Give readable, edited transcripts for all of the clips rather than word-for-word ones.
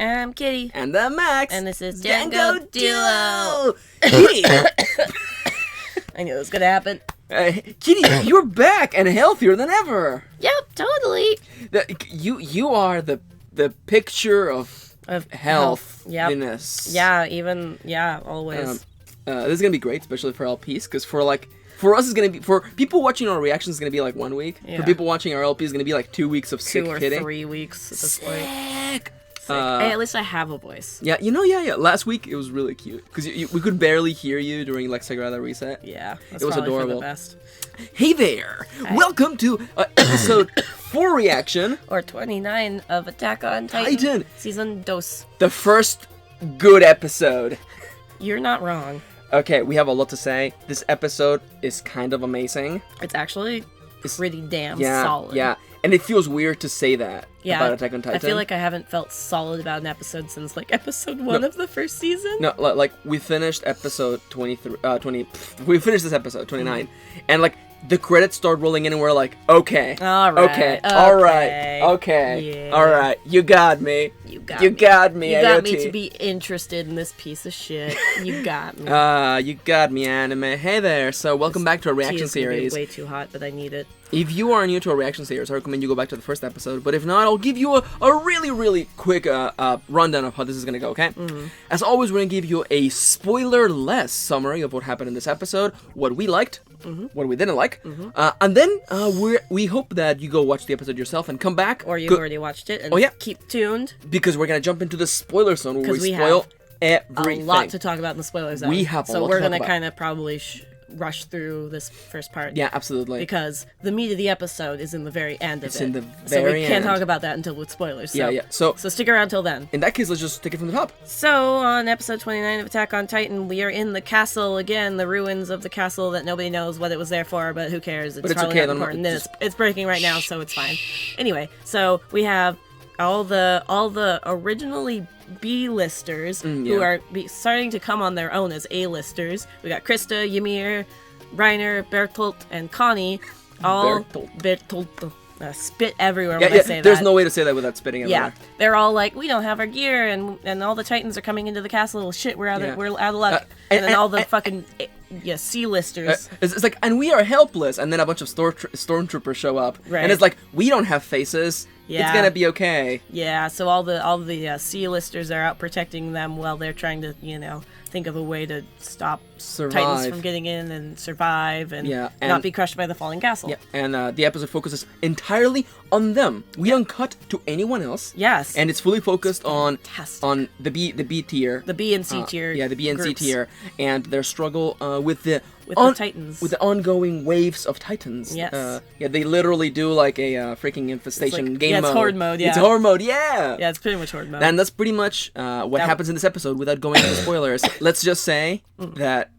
I'm Kitty. And I'm Max. And this is Dango Duo. Kitty! I knew it was going to happen. Kitty, you're back and healthier than ever. Yep, totally. You are the picture of health. Yep. Yeah, always. This is going to be great, especially for LPs, because for us, it's going to be, for people watching our reactions, it's going to be like 1 week. Yeah. For people watching our LP, it's going to be like 2 weeks of sick hitting. 2 or 3 weeks at this point. Sick! Hey, at least I have a voice. Yeah, Last week, it was really cute, because we could barely hear you during, Sagrada Reset. Yeah, it was adorable. For the best. Hey there! Hi. Welcome to episode 4 reaction. Or 29 of Attack on Titan. Season 2. The first good episode. You're not wrong. Okay, we have a lot to say. This episode is kind of amazing. It's actually pretty damn solid. Yeah, and it feels weird to say that about Attack on Titan. I feel like I haven't felt solid about an episode since episode 1 of the first season. No, we finished episode 23, we finished this episode, 29, and the credits start rolling in and we're like, okay, all right, you got me. You got me to be interested in this piece of shit. You got me. You got me, anime. Hey there. So welcome back to our reaction series. Way too hot, but I need it. If you are new to our reaction series, I recommend you go back to the first episode. But if not, I'll give you a really, really quick rundown of how this is going to go, okay? Mm-hmm. As always, we're going to give you a spoiler-less summary of what happened in this episode, what we liked, what we didn't like, and then we hope that you go watch the episode yourself and come back. Or you've already watched it, and keep tuned. Because we're going to jump into the spoiler zone where we spoil everything. A lot to talk about in the spoiler zone. We have a lot to talk about. So we're going to kind of probably rush through this first part. Yeah, absolutely. Because the meat of the episode is in the very end of it. It's in the very end. So we can't talk about that until with spoilers. So, yeah. So stick around till then. In that case, let's just take it from the top. So on episode 29 of Attack on Titan, we are in the castle again, the ruins of the castle that nobody knows what it was there for, but who cares? It's probably not important. It's breaking right now, so it's fine. Anyway, so we have all the originally B-listers who are starting to come on their own as A-listers. We got Krista, Ymir, Reiner, Bertolt, and Connie. Bertolt. Spit everywhere when I say that. There's no way to say that without spitting everywhere. Yeah, they're all like, we don't have our gear, and all the Titans are coming into the castle. Well, shit, we're out of luck. And then all the fucking C-listers. It's like, and we are helpless. And then a bunch of stormtroopers show up, and it's like, we don't have faces. Yeah. It's gonna be okay. Yeah, so all the C-listers are out protecting them while they're trying to, think of a way to stop Titans from getting in and survive and not be crushed by the falling castle. Yeah, and the episode focuses entirely on them. We don't cut to anyone else. Yes. And it's fully focused on the B tier. The B and C tier. Yeah, the B and C tier, and their struggle with the Titans. With the ongoing waves of Titans. Yes. They literally do a freaking infestation game mode. It's horde mode, yeah. It's horde mode, yeah! Yeah, it's pretty much horde mode. And that's pretty much what happens in this episode without going into spoilers. Let's just say that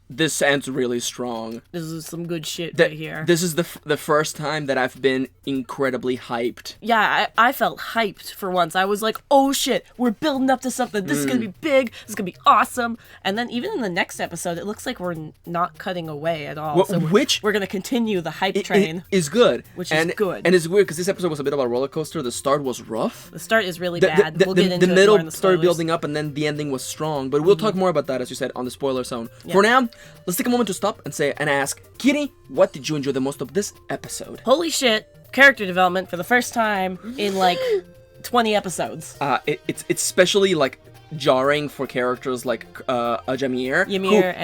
this ends really strong. This is some good shit right here. This is the first time that I've been incredibly hyped. Yeah, I felt hyped for once. I was like, oh shit, we're building up to something. This is going to be big. This is going to be awesome. And then even in the next episode, it looks like we're not cutting away at all. We're going to continue the hype train. Is good. Which is good. And it's weird because this episode was a bit of a roller coaster. The start was rough. The start is really bad. We'll get into the middle it more in the started building up, and then the ending was strong. But we'll talk more about that, as you said, on the spoiler zone. Yeah. For now, let's take a moment to stop and ask, Kitty, what did you enjoy the most of this episode? Holy shit, character development for the first time in 20 episodes. It's especially jarring for characters like Ymir,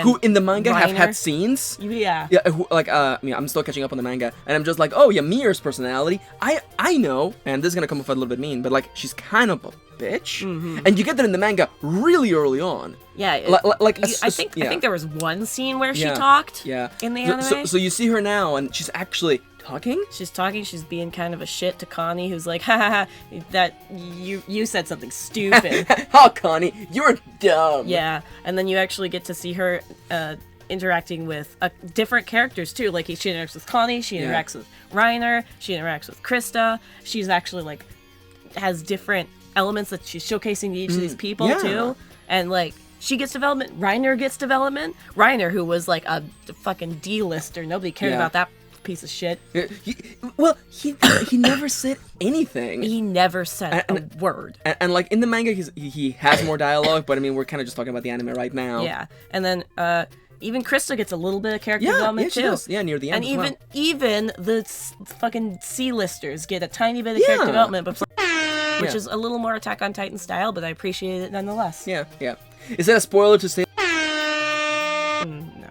who in the manga Reiner. have had scenes. Yeah. I'm still catching up on the manga, and I'm just like, oh, Ymir's personality. I know, and this is gonna come off a little bit mean, but she's kind of a bitch, and you get that in the manga really early on. Yeah, I think there was one scene where she talked. In the anime. So you see her now, and she's actually talking. She's talking. She's being kind of a shit to Connie, who's like, ha, that you said something stupid. Oh, Connie, you're dumb. Yeah, and then you actually get to see her interacting with different characters too. She interacts with Connie. She interacts with Reiner. She interacts with Krista. She's actually has different elements that she's showcasing to each of these people too, and she gets development. Reiner gets development. Reiner, who was a fucking D-lister, nobody cared about that piece of shit. He never said anything. He never said a word. And like in the manga, he has more dialogue, but I mean, we're kind of just talking about the anime right now. Yeah, and then even Krista gets a little bit of character development too. Does. Yeah, near the end. And even the fucking C-listers get a tiny bit of character development, which is a little more Attack on Titan style, but I appreciate it nonetheless. Yeah. Is that a spoiler to say? No,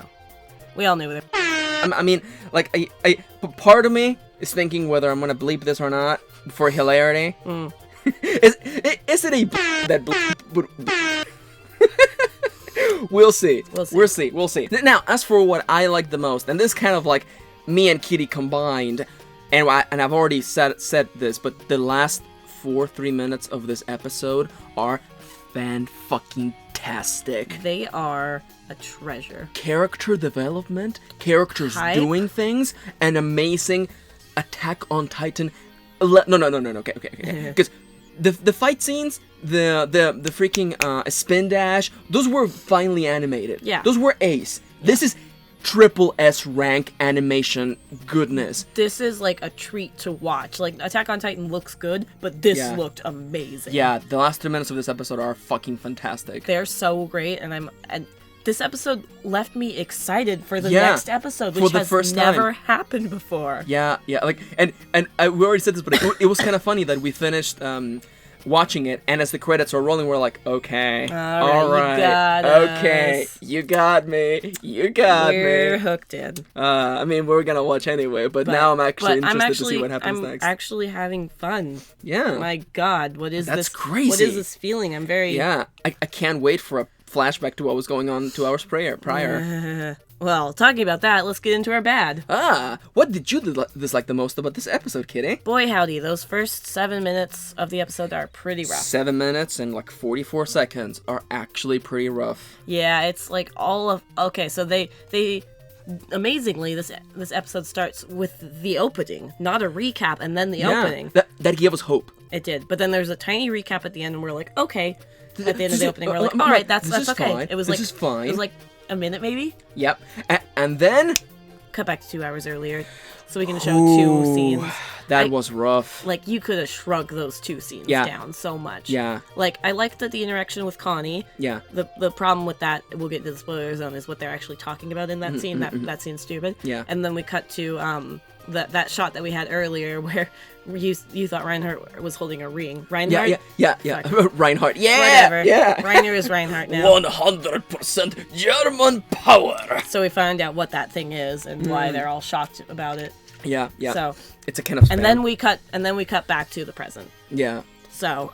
we all knew it. I mean, like, I part of me is thinking whether I'm gonna bleep this or not for hilarity. Is it a that We'll see. We'll see. Now, as for what I like the most, and this kind of like me and Kitty combined, and I've already said this, but the last 3 minutes of this episode are fan-fucking-tastic. They are a treasure. Character development, characters doing things, and amazing Attack on Titan. No. Okay. Because the fight scenes, the freaking spin dash, those were finely animated. Yeah. Those were ace. Yeah. This is triple S rank animation goodness. This is like a treat to watch. Like, Attack on Titan looks good, but this looked amazing. Yeah, the last 3 minutes of this episode are fucking fantastic. They're so great, and this episode left me excited for the next episode, which has never happened before. Yeah, like, and we already said this, but it was kind of funny that we finished watching it, and as the credits are rolling, we're like, okay, all right, you got me. We're hooked in. I mean, we're gonna watch anyway, but now I'm actually interested to see what happens next. I'm actually having fun. Yeah. My God, what is this? That's crazy. What is this feeling? I'm very... Yeah, I can't wait for a flashback to what was going on 2 hours prior. Well, talking about that, let's get into our bad. What did you dislike the most about this episode, Kitty? Boy, howdy, those first 7 minutes of the episode are pretty rough. 7 minutes and like 44 seconds are actually pretty rough. Yeah, it's like all of... Okay, so they amazingly, this episode starts with the opening, not a recap, and then the opening. That gave us hope. It did, but then there's a tiny recap at the end, and we're like, okay. At the end of the opening, we're like, all right, that's okay. Fine. It was fine. It was like a minute, maybe. Yep, and then cut back to 2 hours earlier, so we can show 2 scenes. That was rough. Like, you could have shrugged those 2 scenes down so much. Yeah. Like, I liked the interaction with Connie. Yeah. The problem with that, we'll get to the spoiler zone, is what they're actually talking about in that scene. That scene's stupid. Yeah. And then we cut to that shot that we had earlier where you thought Reinhardt was holding a ring. Reinhardt? Yeah. Reinhardt. Yeah. Whatever. Yeah. Reiner is Reinhardt now. 100% German power. So we find out what that thing is and why they're all shocked about it. Yeah. So it's a kind of spam. and then we cut back to the present. Yeah. So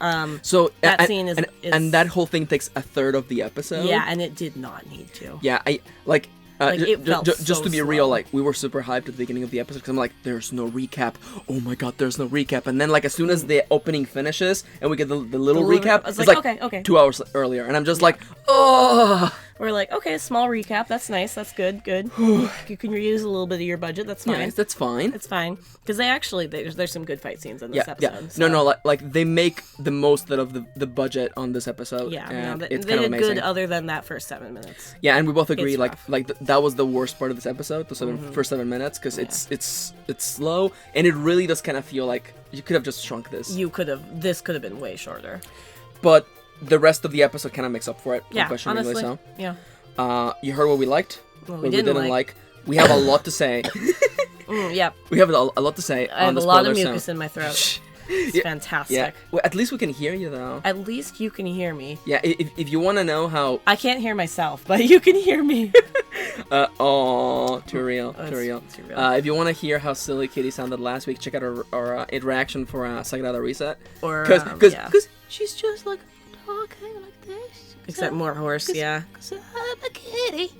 that scene is and that whole thing takes a third of the episode. Yeah, and it did not need to. Yeah, just to be real, like, we were super hyped at the beginning of the episode because I'm like, there's no recap. Oh my God, there's no recap. And then, like, as soon as the opening finishes and we get the little recap, it's like okay. 2 hours earlier. And I'm just like, oh. We're like, okay, a small recap. That's nice. That's good. You can reuse a little bit of your budget. That's fine. Yeah, that's fine. It's fine. Because there's some good fight scenes in this episode. Yeah. So. No, like they make the most out of the budget on this episode. Yeah, they did good other than that first 7 minutes. Yeah, and we both agree, that was the worst part of this episode, the first 7 minutes, because it's slow, and it really does kind of feel like you could have just shrunk this. This could have been way shorter. But the rest of the episode kind of makes up for it. Yeah, honestly. So. Yeah. You heard what we liked? What we didn't like. We have a lot to say. Yep. We have a lot to say. I have a lot of mucus in my throat. It's fantastic. Yeah. Well, at least we can hear you, though. At least you can hear me. Yeah, if you want to know how... I can't hear myself, but you can hear me. Too real. If you want to hear how silly Kitty sounded last week, check out our reaction for Sagrada Reset. Because she's just like talking like this. Except more hoarse, yeah. Because I'm a kitty.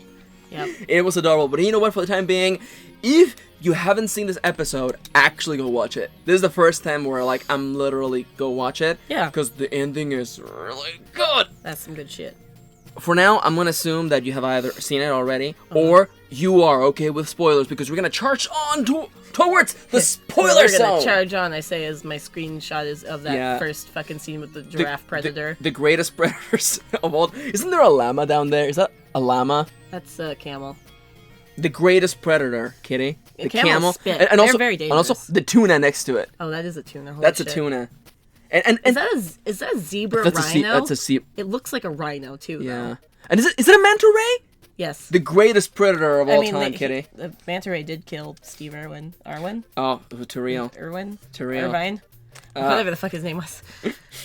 Yep. It was adorable, but you know what, for the time being, if you haven't seen this episode, actually go watch it. This is the first time where, like, I'm literally go watch it. Yeah. Because the ending is really good. That's some good shit. For now, I'm going to assume that you have either seen it already, or you are okay with spoilers, because we're going to charge on towards the spoiler zone. We're going to charge on, I say, as my screenshot is of that first fucking scene with the giraffe predator. The greatest predators of all. Isn't there a llama down there? Is that a llama? That's a camel. The greatest predator, Kitty. The camel. Spit. And also, They're very dangerous. And also the tuna next to it. Oh, that is a tuna. Holy That's shit. a tuna. And is that a zebra rhino? That's a zebra. It looks like a rhino too. Yeah. Though. And is it a manta ray? Yes. The greatest predator of all time, Kitty. The manta ray did kill Steve Irwin. Irwin? Oh, Terrell. Irwin? Terrell. Irvine? Whatever the fuck his name was.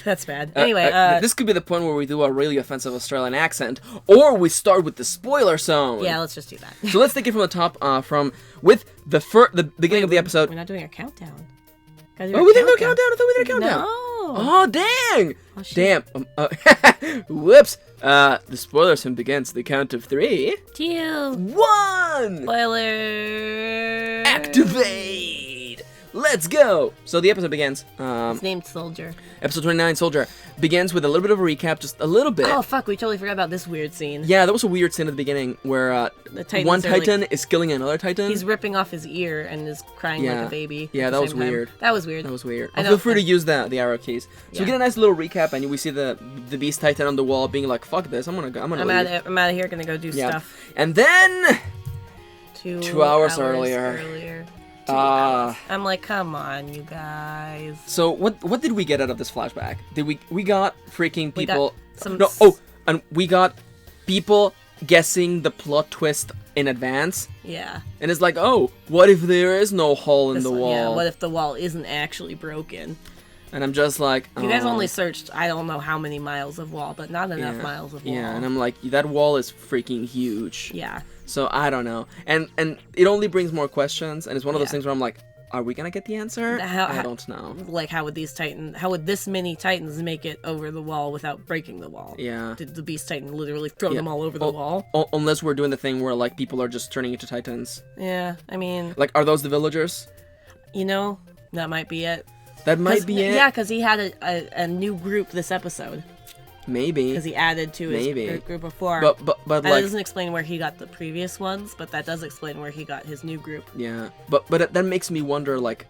That's bad. Anyway, this could be the point where we do a really offensive Australian accent, or we start with the spoiler zone. Yeah, let's just do that. So let's take it from the top, with the beginning of the episode. We're not doing a countdown. Oh, we didn't do a countdown. I thought we did a countdown. No. Oh, dang! Oh, shit. Damn. Whoops. The spoiler zone begins. The count of 3, 2, 1. Spoiler. Activate. Let's go! So the episode begins. It's named Soldier. Episode 29, Soldier, begins with a little bit of a recap, just a little bit. Oh, fuck, we totally forgot about this weird scene. Yeah, that was a weird scene at the beginning where one Titan is killing another Titan. He's ripping off his ear and is crying like a baby. Yeah, that was weird. That was weird. That was weird. Feel free to use the arrow keys. So we get a nice little recap, and we see the Beast Titan on the wall being like, fuck this, I'm out of here, gonna go do stuff. And then... 2 hours earlier. I'm like, come on, you guys. So what did we get out of this flashback? We got freaking people. And we got people guessing the plot twist in advance. Yeah. And it's like, oh, what if there is no hole in the wall? Yeah, what if the wall isn't actually broken? And I'm just like, you guys only searched I don't know how many miles of wall, but not enough miles of wall. Yeah, and I'm like, that wall is freaking huge. Yeah. So I don't know, and it only brings more questions, and it's one of those things where I'm like, are we gonna get the answer? I don't know. Like, how would this many Titans make it over the wall without breaking the wall? Yeah. Did the Beast Titan literally throw them all over the wall? Unless we're doing the thing where like people are just turning into Titans. Yeah, I mean, like, are those the villagers? You know, that might be it. That might be it. Yeah, because he had a new group this episode. Maybe. Because he added to his group before. But that like, doesn't explain where he got the previous ones, but that does explain where he got his new group. Yeah. But that makes me wonder, like,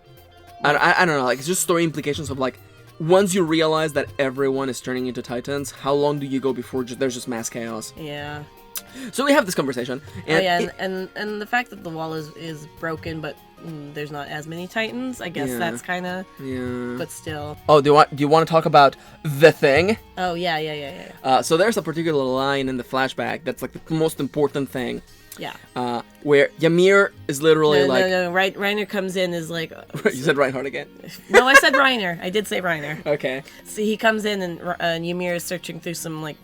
I don't know, like, it's just story implications of, like, once you realize that everyone is turning into Titans, how long do you go before there's just mass chaos? Yeah. So we have this conversation. And and the fact that the wall is broken, but there's not as many Titans, I guess that's kind of... Yeah. But still... Oh, do you want to talk about the thing? Oh, yeah. So there's a particular line in the flashback that's, like, the most important thing. Yeah. Where Ymir is literally No. Reiner comes in is like... You said Reinhardt again? No, I said Reiner. I did say Reiner. Okay. So he comes in and Ymir is searching through some, like,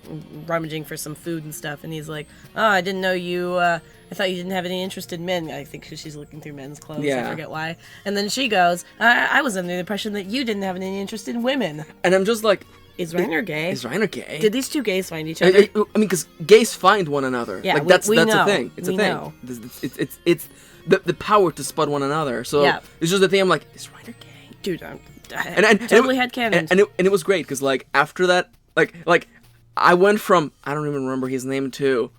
rummaging for some food and stuff, and he's like, oh, I didn't know you, I thought you didn't have any interest in men. I think she's looking through men's clothes. Yeah. I forget why. And then she goes, I was under the impression that you didn't have any interest in women. And I'm just like... Is Reiner gay? Is Reiner gay? Did these two gays find each other? I mean, because gays find one another. Yeah, like, that's we a know. thing. It's a thing. Know. It's the power to spot one another. So it's just the thing. I'm like, is Reiner gay? Dude, and totally had canon. And it was great because like after that, like I went from I don't even remember his name to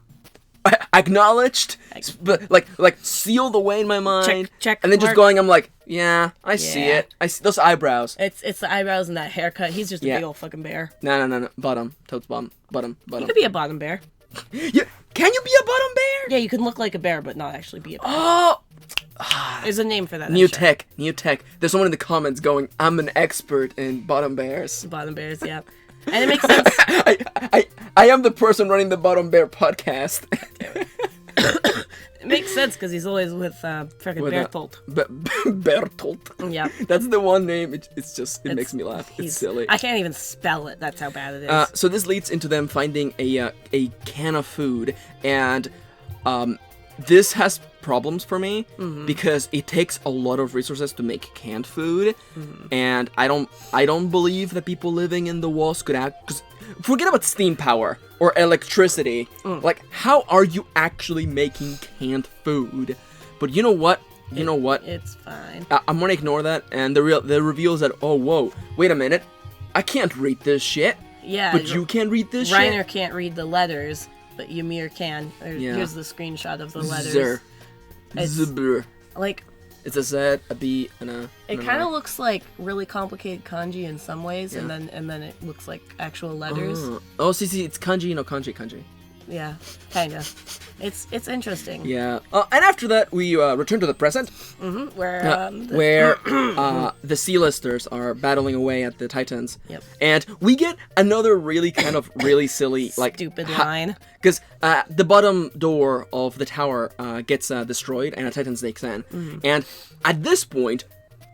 acknowledged, but like sealed away in my mind. Check. And then just going, I'm like, yeah, I see it. I see those eyebrows. It's the eyebrows and that haircut. He's just a big old fucking bear. No. Bottom. Totes bottom. You could be a bottom bear. Yeah. Can you be a bottom bear? Yeah, you can look like a bear, but not actually be a bear. Oh! There's a name for that. New tech. There's someone in the comments going, I'm an expert in bottom bears. Bottom bears, yeah. And it makes sense. I am the person running the Bottom Bear podcast. It makes sense because he's always with frickin' Bertolt. Bertolt. Yeah. That's the one name. It makes me laugh. It's silly. I can't even spell it. That's how bad it is. So this leads into them finding a can of food, and this has problems for me because it takes a lot of resources to make canned food, and I don't believe that people living in the walls could act. Cause forget about steam power or electricity. Like, how are you actually making canned food? But you know what? It's fine. I'm gonna ignore that, and the reveal is that, oh whoa, wait a minute, I can't read this shit. Yeah. But you can read this shit. Reiner can't read the letters, but Ymir can. Here's the screenshot of the letters. Zbr. Like, it's a Z, a B, and a. It kind of looks like really complicated kanji in some ways, and then it looks like actual letters. Oh, see, it's kanji, no kanji. Yeah, kinda. It's interesting. Yeah. And after that, we return to the present. Mm-hmm. Where the C-listers are battling away at the Titans. Yep. And we get another really kind of really silly, like... Stupid line. Because the bottom door of the tower gets destroyed, and a Titan sneaks in. Mm-hmm. And at this point,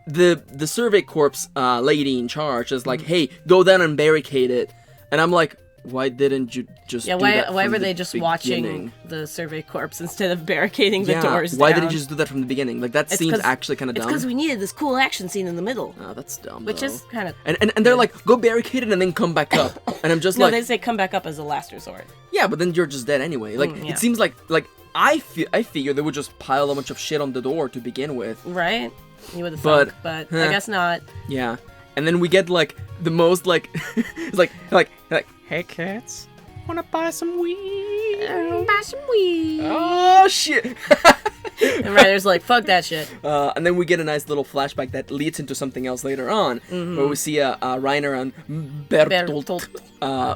the Survey Corps lady in charge is like, hey, go down and barricade it. And I'm like... Why didn't you just do that why from were the they just beginning? watching the Survey Corps instead of barricading the doors why down? didn't you just do that from the beginning? Like, that seems actually kind of dumb. It's because we needed this cool action scene in the middle. Oh, that's dumb, Which though. is kind of... And they're like, go barricade it and then come back up. And I'm just No, like... they say come back up as a last resort. Yeah, but then you're just dead anyway. Like, yeah. It seems like I figure they would just pile a bunch of shit on the door to begin with. Right? You would have thought, but I guess not. Yeah. And then we get, like, the most, like... it's like, hey, kids... Wanna buy some weed? Buy some weed. Oh, shit! And Ryder's like, fuck that shit. And then we get a nice little flashback that leads into something else later on, where we see Reiner and Bertolt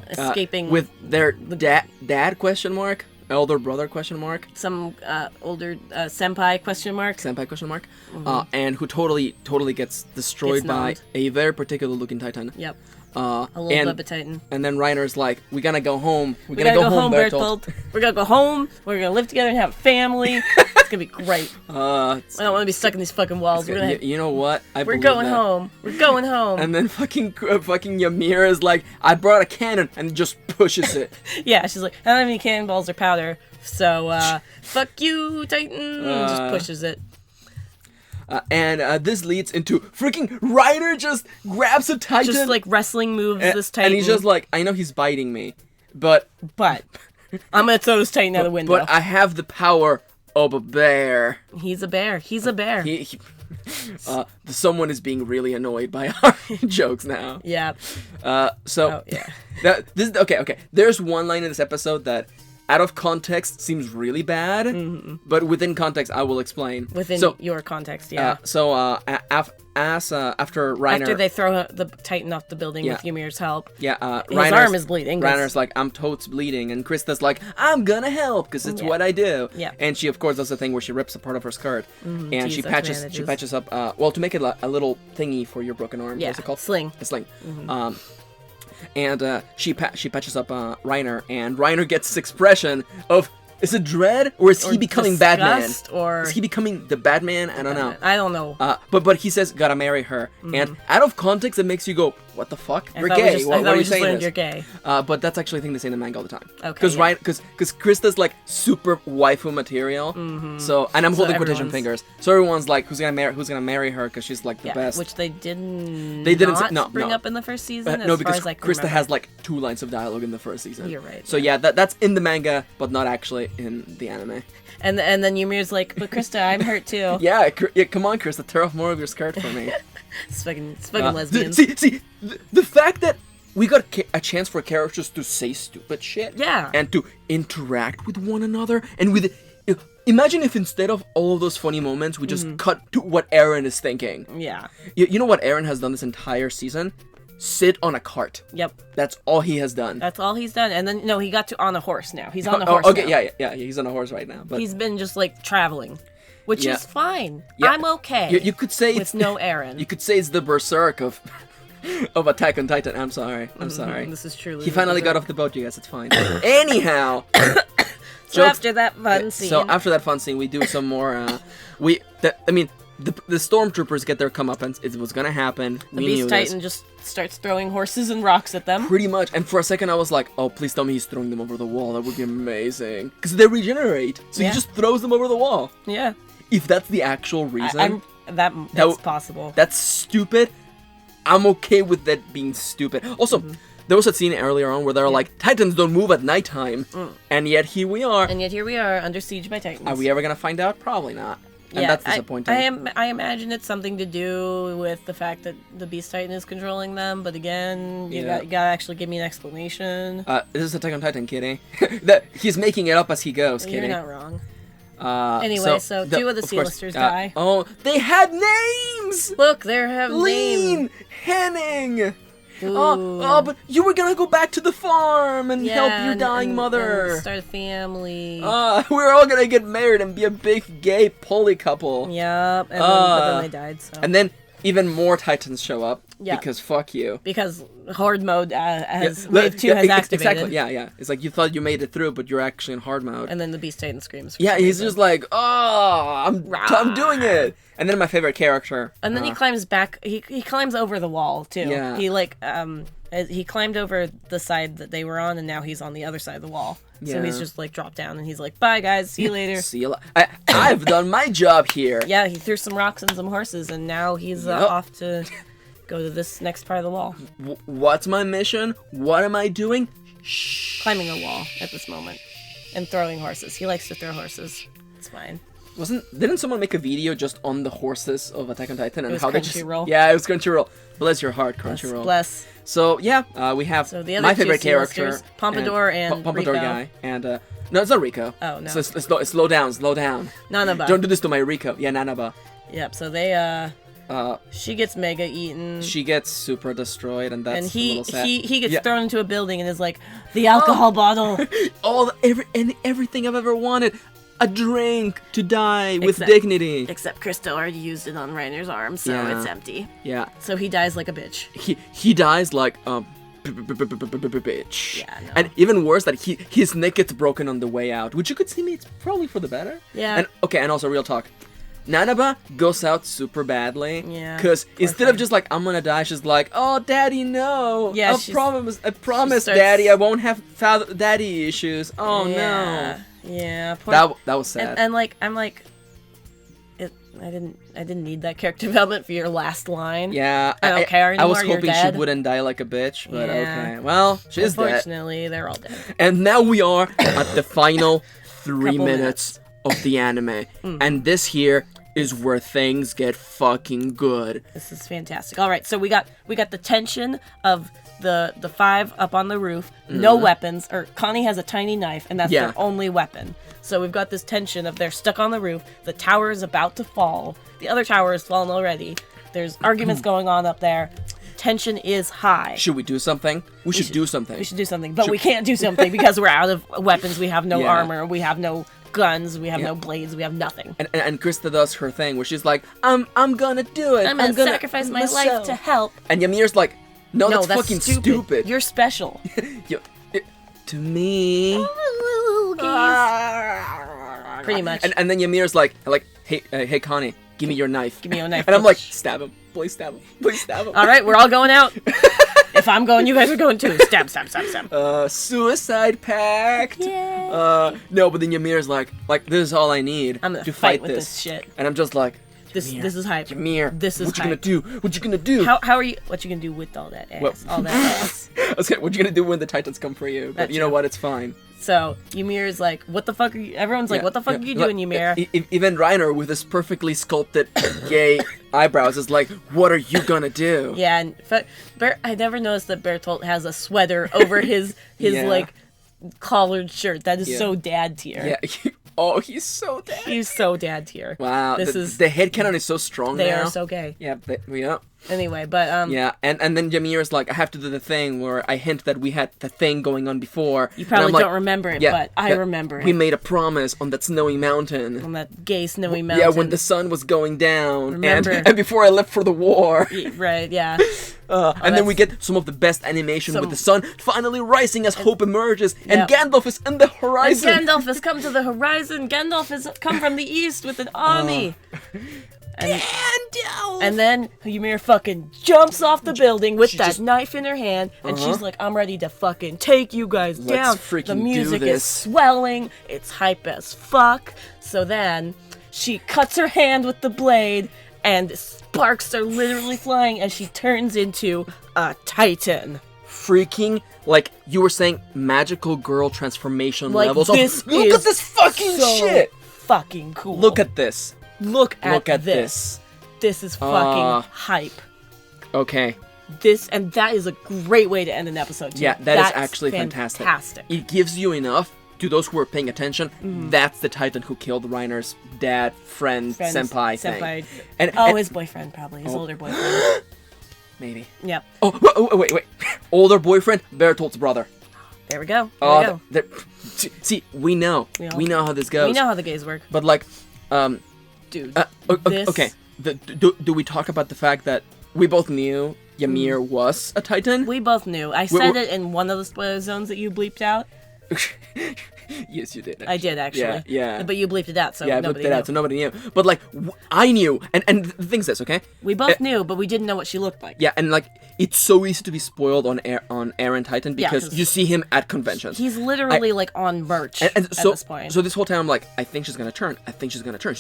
escaping with their dad question mark, elder brother question mark, some older senpai question mark, and who totally gets destroyed by a very particular looking Titan. Yep. A little Bubba Titan. And then Reiner's like, we gotta go home. We gotta go home, Bertolt. We're gonna go home. We're gonna live together and have a family. It's gonna be great. I don't want to be stuck in these fucking walls. You know what? We're going home. We're going home. And then fucking Ymir is like, I brought a cannon, and just pushes it. Yeah, she's like, I don't have any cannonballs or powder, so fuck you, Titan. And just pushes it. And this leads into freaking Reiner just grabs a Titan. Just like wrestling moves this Titan. And he's just like, I know he's biting me, but I'm gonna throw this Titan out the window. But I have the power of a bear. He's a bear. He's a bear. Someone is being really annoyed by our jokes now. Yeah. Okay. There's one line in this episode that, out of context, seems really bad, but within context, I will explain. Within your context, yeah. After Reiner... After they throw the Titan off the building with Ymir's help, his Reiner's arm is bleeding. Reiner's like, I'm totes bleeding, and Krista's like, I'm gonna help, because it's what I do. Yeah. And she, of course, does the thing where she rips a part of her skirt, and she patches up, to make it a little thingy for your broken arm. Yeah, what's it called? Sling. A sling. And she patches up Reiner, and Reiner gets this expression of, is it dread, or is he becoming Batman? Or is he becoming the Batman? I don't know. I don't know. But he says, gotta marry her. And out of context, it makes you go, what the fuck? You're gay. Why are you saying this? You're gay. But that's actually a thing they say in the manga all the time. Okay. Because Krista's like super waifu material. So, and I'm holding quotation fingers. So everyone's like, who's gonna marry her? Because she's like the best. Which they didn't bring up in the first season. No, because Krista has like 2 lines of dialogue in the first season. You're right. So yeah, that's in the manga, but not actually in the anime. And then Ymir's like, but Krista, I'm hurt too. yeah, come on, Krista, tear off more of your skirt for me. It's fucking lesbians. See, the fact that we got a chance for characters to say stupid shit, and to interact with one another, and imagine if instead of all of those funny moments, we just cut to what Eren is thinking. Yeah. You know what Eren has done this entire season? Sit on a cart. Yep. That's all he has done. That's all he's done. And then, no, he got on a horse now. He's on a horse okay, now. yeah, he's on a horse right now. But he's been just, like, traveling. Which is fine. Yeah. I'm okay. You could say with no Eren. You could say it's the berserk of Attack on Titan. I'm sorry. This is truly. He finally got off the boat, you guys. It's fine. Anyhow. After that fun scene. So after that fun scene, we do some more. The stormtroopers get their comeuppance. It was gonna happen. The Beast Titan just starts throwing horses and rocks at them. Pretty much. And for a second, I was like, "Oh, please tell me he's throwing them over the wall. That would be amazing." Because they regenerate, so he just throws them over the wall. Yeah. If that's the actual reason, that's possible. That's stupid. I'm okay with that being stupid. Also, there was a scene earlier on where they're like, Titans don't move at nighttime, and yet here we are. And yet here we are under siege by Titans. Are we ever gonna find out? Probably not. And that's disappointing. I imagine it's something to do with the fact that the Beast Titan is controlling them, but again, you gotta actually give me an explanation. This is Attack on Titan, kitty. He's making it up as he goes, kitty. You're not wrong. Anyway, so 2 of the C-listers die. Oh, they had names! Look, they have names. Henning! But you were gonna go back to the farm and help your dying mother. And start a family. We're all gonna get married and be a big gay poly couple. Yep. And then they died. So. And then even more Titans show up. Yeah. Because fuck you. Because Horde mode Wave 2 has activated. Exactly, yeah. It's like you thought you made it through, but you're actually in Hard mode. And then the Beast Titan screams. Yeah, he's just like, I'm doing it. And then my favorite character. And then he climbs back. He climbs over the wall, too. Yeah. He climbed over the side that they were on, and now he's on the other side of the wall. So he's just like dropped down, and he's like, "Bye, guys. See you later." See you later. I've done my job here. Yeah, he threw some rocks and some horses, and now he's off to go to this next part of the wall. What's my mission? What am I doing? Climbing a wall at this moment, and throwing horses. He likes to throw horses. It's fine. Didn't someone make a video just on the horses of Attack on Titan and how they just Crunchyroll? Yeah, it was Crunchyroll. Bless your heart, Crunchyroll. Bless. So yeah, we have my favorite character, Pompadour and Pompadour Rico. guy, and no, it's not Rico. Oh no. So slow down. Nanaba. Don't do this to my Rico. Yeah, Nanaba. Yep. So they she gets mega eaten. She gets super destroyed, and that's a little sad. he gets thrown into a building and is like, the alcohol bottle. Everything I've ever wanted. A drink to die with dignity. Except Christo already used it on Reiner's arm, so it's empty. Yeah. So he dies like a bitch. He dies like bitch. Yeah, no. And even worse, that his neck gets broken on the way out, which you could see me. It's probably for the better. Yeah. And also real talk. Nanaba goes out super badly. Yeah. Because instead of just like, I'm gonna die, she's like, oh, daddy, no. Yeah, I promise, daddy, I won't have daddy issues. Oh, no. Yeah. That was sad. And like, I'm like, I didn't need that character development for your last line. Yeah. I don't care anymore. I was hoping You're dead. she wouldn't die like a bitch, but okay. Well, she's dead. Unfortunately, they're all dead. And now we are at the final 3 minutes of the anime. And this here is where things get fucking good. This is fantastic. All right, so we got the tension of the 5 up on the roof, no weapons, or Connie has a tiny knife, and that's their only weapon. So we've got this tension of they're stuck on the roof, the tower is about to fall, the other tower has fallen already, there's arguments going on up there, tension is high. Should we do something? We should do something. We should do something, but we can't do something because we're out of weapons, we have no armor, we have no guns, we have no blades, we have nothing. And Krista does her thing where she's like, I'm gonna do it. I'm gonna sacrifice my life to help. And Ymir's like, no, that's fucking stupid. You're special. To me. Pretty much. And then Ymir's like, hey Connie, give me your knife. Give me your knife. And I'm like, stab him. Please stab him. Please stab him. All right, we're all going out. If I'm going, you guys are going too. Stab. Suicide pact. Yeah. No, but then Ymir's like, this is all I need I'm gonna to fight with this shit. And I'm just like, this is hype. Ymir, this is what hype. you gonna do? What you gonna do? How are you? What you gonna do with all that ass? Well, all that ass. Okay, what you gonna do when the Titans come for you? But That's you know true. what? It's fine. So Ymir's like, what the fuck are you? Everyone's like, what the fuck are you doing, Ymir? Even Reiner with his perfectly sculpted gay eyebrows is like, what are you gonna do? Yeah, and I never noticed that Bertolt has a sweater over his like collared shirt. That is so dad tier. Yeah. Oh, he's so dad. He's so dad tier. Wow. The headcanon is so strong They now. are so gay. Yeah. Anyway, but yeah, and then Ymir's like, I have to do the thing where I hint that we had the thing going on before. You probably don't remember it, but I remember it. We made a promise on that snowy mountain. On that gay snowy mountain. Yeah, when the sun was going down. Remember. And before I left for the war. Right, yeah. And then we get some of the best animation with the sun finally rising as hope emerges, and Gandalf is in the horizon. And Gandalf has come to the horizon. Gandalf has come from the east with an army. Gandalf! And then Ymir fucking jumps off the building with that knife in her hand, and she's like, I'm ready to fucking take you guys down. The music is swelling, it's hype as fuck. So then she cuts her hand with the blade, and sparks are literally flying as she turns into a titan. Freaking, like you were saying, magical girl transformation like, levels. Look at this fucking shit! Fucking cool. Look at this. Look at this. This is fucking hype. Okay. And that is a great way to end an episode, too. Yeah, that's actually fantastic. It gives you enough, to those who are paying attention, that's the Titan who killed Reiner's dad, senpai thing. And his boyfriend, probably. His older boyfriend. Maybe. Yep. Oh, wait. older boyfriend, Bertolt's brother. There we go. There we go. See, we know how this goes. We know how the gays work. But like, dude. Okay. Do we talk about the fact that we both knew Ymir was a Titan? We both knew. I said it in one of the spoiler zones that you bleeped out. Yes, you did. Actually. I did, actually. Yeah. But you bleeped it out, so nobody bleeped it out, so nobody knew. But like, I knew, and the thing's this, okay? We both knew, but we didn't know what she looked like. Yeah, and like, it's so easy to be spoiled on Eren Titan because you see him at conventions. He's literally like on merch at this point. So this whole time I'm like, I think she's gonna turn. She's got to turn.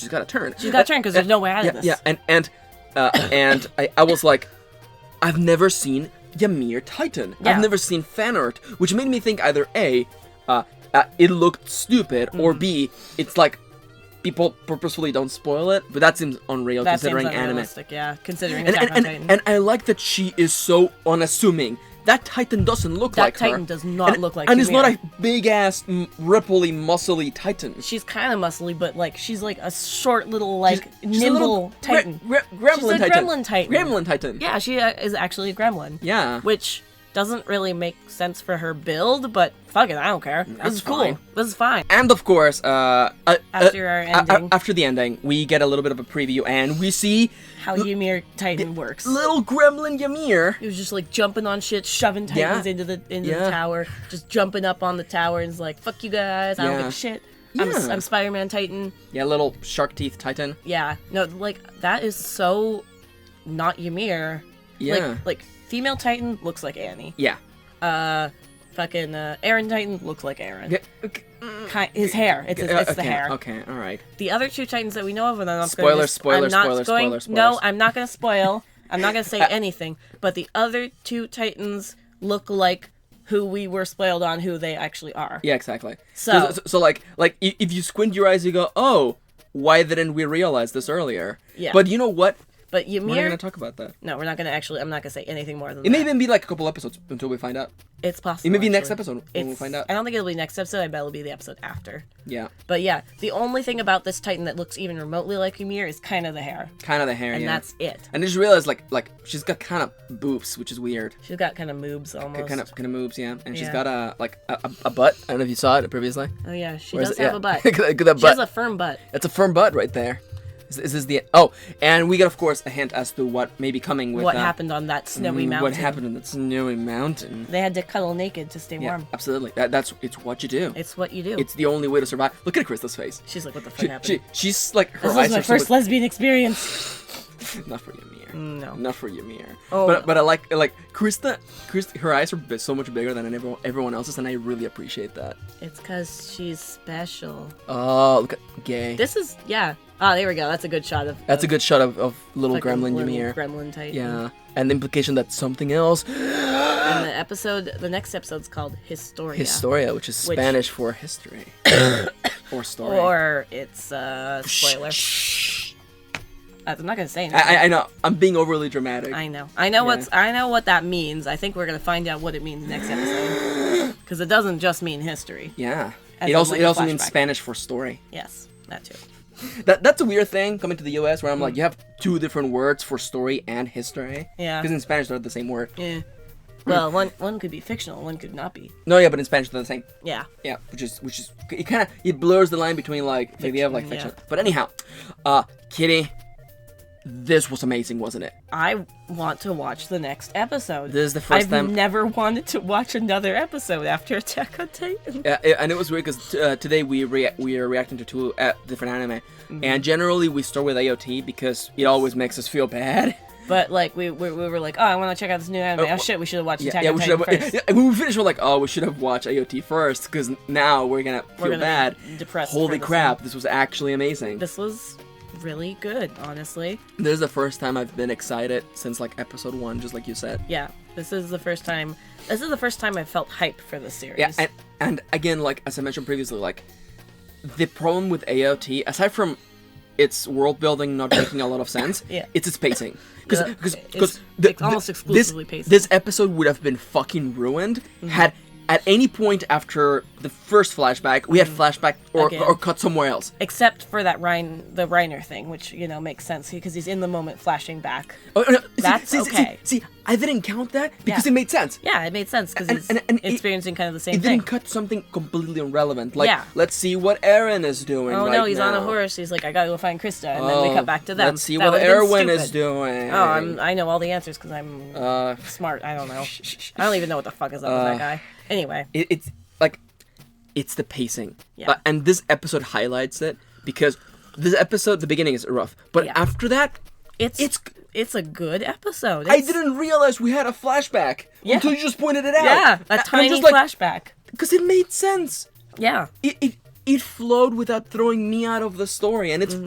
She's got to turn because there's no way out of this. Yeah, and I was like, I've never seen Ymir Titan. Yeah. I've never seen fan art, which made me think either A, it looked stupid, or B, it's like people purposefully don't spoil it, but that seems unreal considering anime. Yeah, considering Attack on Titan. And I like that she is so unassuming. That Titan doesn't look like her. That Titan does not look like And Ymir. it's not a big-ass, ripply, muscly Titan. She's kind of muscly, but like she's like a short little like nimble Titan. Gremlin Titan. Gremlin Titan. Gremlin Titan. Yeah, she is actually a gremlin. Yeah. Which doesn't really make sense for her build, but fuck it, I don't care. This is cool. This is fine. And of course, after our ending, after the ending, we get a little bit of a preview, and we see how Ymir Titan works. Little gremlin Ymir. He was just like jumping on shit, shoving Titans into the tower, just jumping up on the tower, and is like, "Fuck you guys, I don't give a shit. I'm Spider-Man Titan." Yeah, little shark teeth Titan. Yeah, no, like that is so not Ymir. Yeah, like female Titan looks like Annie. Yeah. Fucking Eren Titan looks like Eren. Yeah, okay. His hair. It's the hair. Okay, all right. The other two Titans that we know of, and I'm spoiler. No, I'm not going to spoil. I'm not going to say anything. But the other two Titans look like who we were spoiled on, who they actually are. Yeah, exactly. So like if you squint your eyes, you go, oh, why didn't we realize this earlier? Yeah. But you know what? But Ymir... We're not going to talk about that. No, we're not going to actually... I'm not going to say anything more than that. It may even be like a couple episodes until we find out. It's possible, It may be next episode when we find out. I don't think it'll be next episode. I bet it'll be the episode after. Yeah. But yeah, the only thing about this Titan that looks even remotely like Ymir is kind of the hair. And that's it. And I just realized, like she's got kind of boobs, which is weird. She's got kind of moobs almost. Kind of moobs, yeah. And she's got a butt. I don't know if you saw it previously. Oh yeah, she does have a butt. She has a firm butt. It's a firm butt right there. Is this the... Oh, and we get, of course, a hint as to what may be coming with... What happened on that snowy mountain. What happened on that snowy mountain. They had to cuddle naked to stay warm. Absolutely. It's what you do. It's what you do. It's the only way to survive. Look at Krista's face. She's like, what the fuck happened? She's like... Her this eyes is my first lesbian experience. Not for Ymir. No. Not for Ymir. Oh. But I like Krista, her eyes are so much bigger than everyone else's, and I really appreciate that. It's because she's special. Oh, look at... Gay. This is... Yeah. Ah, there we go. That's a good shot of... That's a good shot of little gremlin Ymir. Gremlin Titan. Yeah. And the implication that something else... And the next episode's called Historia. Historia, which is Spanish for history. Or story. Or it's, spoiler. I'm not gonna say anything. I know. I'm being overly dramatic. I know. I know what that means. I think we're gonna find out what it means next episode. Because it doesn't just mean history. Yeah. It also means Spanish for story. Yes, that too. That's a weird thing coming to the US where I'm like, you have two different words for story and history. Yeah. Because in Spanish they're the same word. Yeah. Well, one could be fictional, one could not be. No, yeah, but in Spanish they're the same. Yeah. Yeah, which is it blurs the line between like the idea of like fiction. Yeah. But anyhow, Kitty, this was amazing, wasn't it? I want to watch the next episode. This is the first time... I've never wanted to watch another episode after Attack on Titan. Yeah, and it was weird because today we are reacting to two different anime, and generally we start with AOT because it always makes us feel bad. But like we were like, oh, I want to check out this new anime. Oh shit, we should have watched Attack on Titan first. Yeah, when we finished, we're like, oh, we should have watched AOT first because now we're gonna feel bad. Depressed. Holy crap, this was actually amazing. This was really good, honestly. This is the first time I've been excited since like episode 1, just like you said. Yeah, this is the first time I felt hype for the series. Yeah, and again, like as I mentioned previously, like the problem with AOT, aside from its world building not making a lot of sense, it's its pacing. Because it's almost exclusively pacing. This episode would have been fucking ruined had at any point after the first flashback, we had flashback or cut somewhere else. Except for that the Reiner thing, which, makes sense because he's in the moment flashing back. Oh, no. That's okay. See, I didn't count that because it made sense. Yeah, it made sense because he's experiencing kind of the same thing. It didn't cut something completely irrelevant. Like, let's see what Aaron is doing right now. Oh, no, he's on a horse. He's like, I gotta go find Krista. And then we cut back to them. Let's see what Erwin is doing. Oh, I know all the answers because I'm smart. I don't know. I don't even know what the fuck is up with that guy. Anyway. It's the pacing. Yeah. And this episode highlights it because this episode, the beginning is rough. But after that, it's a good episode. I didn't realize we had a flashback until you just pointed it out. Yeah, a tiny flashback. Because it made sense. Yeah. It flowed without throwing me out of the story. And it's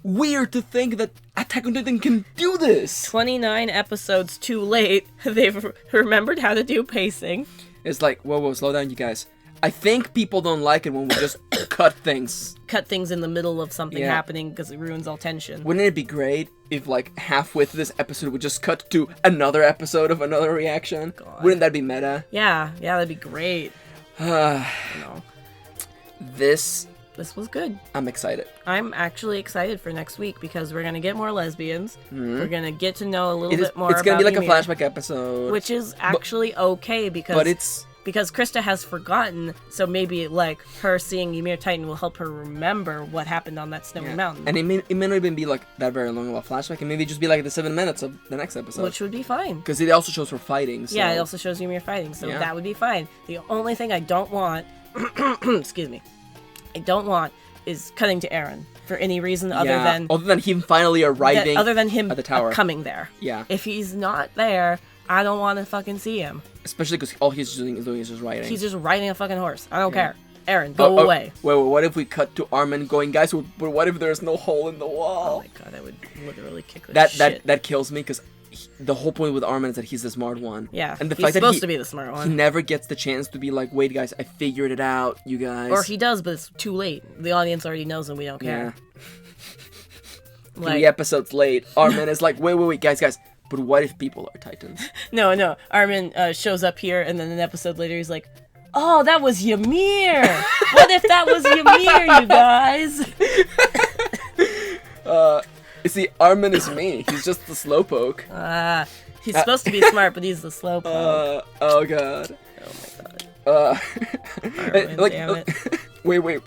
weird to think that Attack on Titan can do this. 29 episodes too late. They've remembered how to do pacing. It's like, whoa, slow down, you guys. I think people don't like it when we just cut things. Cut things in the middle of something happening because it ruins all tension. Wouldn't it be great if, like, halfway through this episode we just cut to another episode of another reaction? God. Wouldn't that be meta? Yeah, that'd be great. This was good. I'm excited. I'm actually excited for next week because we're going to get more lesbians. We're going to get to know a little bit more about It's going to be like Ymir, a flashback episode. Which is actually okay because Krista has forgotten, so maybe like her seeing Ymir Titan will help her remember what happened on that snowy mountain. And it may not even be like that very long of a flashback, and maybe just be like the 7 minutes of the next episode. Which would be fine. Because it also shows her fighting. So. Yeah, it also shows Ymir fighting, so that would be fine. The only thing I don't want, excuse me, is cutting to Aaron for any reason other than him finally arriving other than him at the tower. Coming there. Yeah. If he's not there, I don't want to fucking see him. Especially because all he's doing is just riding. He's just riding a fucking horse. I don't care. Aaron, go away. Wait, what if we cut to Armin going, guys, but what if there's no hole in the wall? Oh my god, that would literally kick the shit. That kills me because the whole point with Armin is that he's the smart one. Yeah, and the he's fact supposed that to be the smart one. He never gets the chance to be like, wait, guys, I figured it out, you guys. Or he does, but it's too late. The audience already knows and we don't care. Yeah. 3 episodes late, Armin is like, wait, guys. But what if people are Titans? No. Armin shows up here, and then an episode later, he's like, "Oh, that was Ymir. What if that was Ymir, you guys?" You see, Armin is me. He's just the slowpoke. He's supposed to be smart, but he's the slowpoke. Oh god. Oh my god. Armin, damn it. Wait.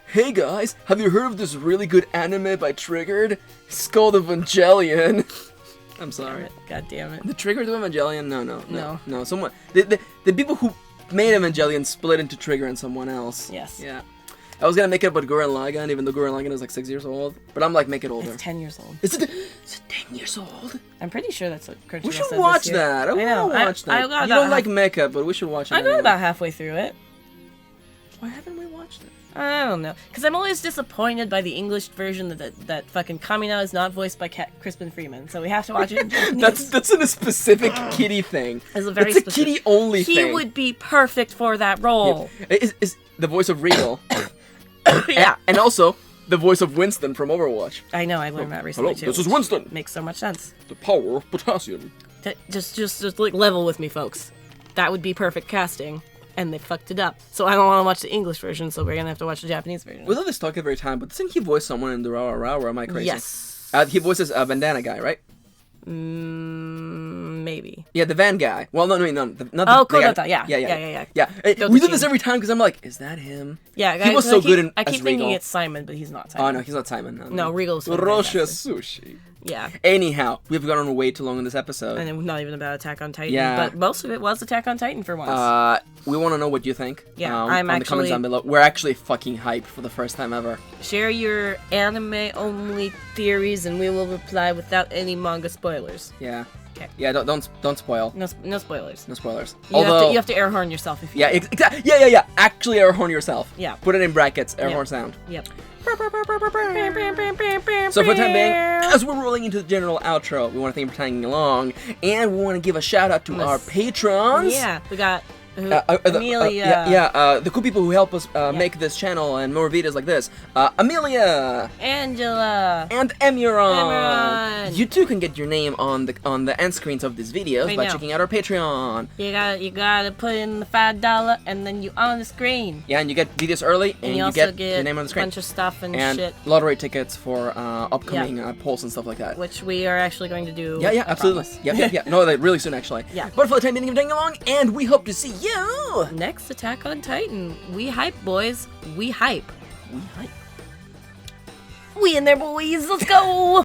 Hey guys, have you heard of this really good anime by Triggered? It's called Evangelion. I'm sorry. God damn it. The Triggered Evangelion? No. Someone. The people who made Evangelion split into Trigger and someone else. Yes. Yeah. I was gonna make it about Gurren Lagann, even though Gurren Lagann is like 6 years old. But I'm like, make it older. It's 10 years old. Is it 10 years old? I'm pretty sure that's what Crunchyroll We should said watch this year. that. I want to watch that. You don't like mecha, but we should watch it. I got about halfway through it. Why haven't we watched it? I don't know. Because I'm always disappointed by the English version that fucking Kamina is not voiced by Crispin Freeman. So we have to watch it in Japanese. That's a specific kitty thing. It's a very specific kitty only thing. He would be perfect for that role. Yeah. Is the voice of Regal. Yeah. And also the voice of Winston from Overwatch. I know, I learned that recently too. This is Winston. Makes so much sense. The power of potassium. Just like level with me, folks. That would be perfect casting. And they fucked it up. So I don't want to watch the English version, so we're going to have to watch the Japanese version. We love this talk every time, but doesn't he voice someone in the Rawa? Am I crazy? Yes. He voices a bandana guy, right? Maybe. Yeah, the van guy. Well, no. Not Kodata, yeah. Yeah. We do this every time because I'm like, is that him? Yeah, he was so good in I keep thinking it's Simon, but he's not Simon. Oh, no, he's not Simon. No, Regal's Rosha Sushi. Yeah. Anyhow, we've gone way too long in this episode. And it was not even about Attack on Titan. Yeah. But most of it was Attack on Titan for once. We want to know what you think. Yeah, on the comments down below. We're actually fucking hyped for the first time ever. Share your anime-only theories, and we will reply without any manga spoilers. Yeah. Okay. Yeah, don't spoil. No spoilers. No spoilers. You have to air horn yourself if you Yeah, exactly. Yeah. Actually air horn yourself. Yeah. Put it in brackets, air horn sound. Yep. So for the time being, as we're rolling into the general outro, we want to thank you for tagging along, and we want to give a shout out to our patrons. Yeah, we got Amelia. The cool people who help us make this channel and more videos like this. Amelia, Angela, and Emuron. You too can get your name on the end screens of these videos by checking out our Patreon. You gotta put in the $5 and then you on the screen. Yeah, and you get videos early and you get your name on the screen. A bunch of stuff and shit. Lottery tickets for upcoming polls and stuff like that. Which we are actually going to do. Yeah, absolutely. Yeah. No, really soon actually. Yeah. But for the time being, taking along, and we hope to see you next Attack on Titan. We hype, boys. We hype. We hype. We in there, boys. Let's go.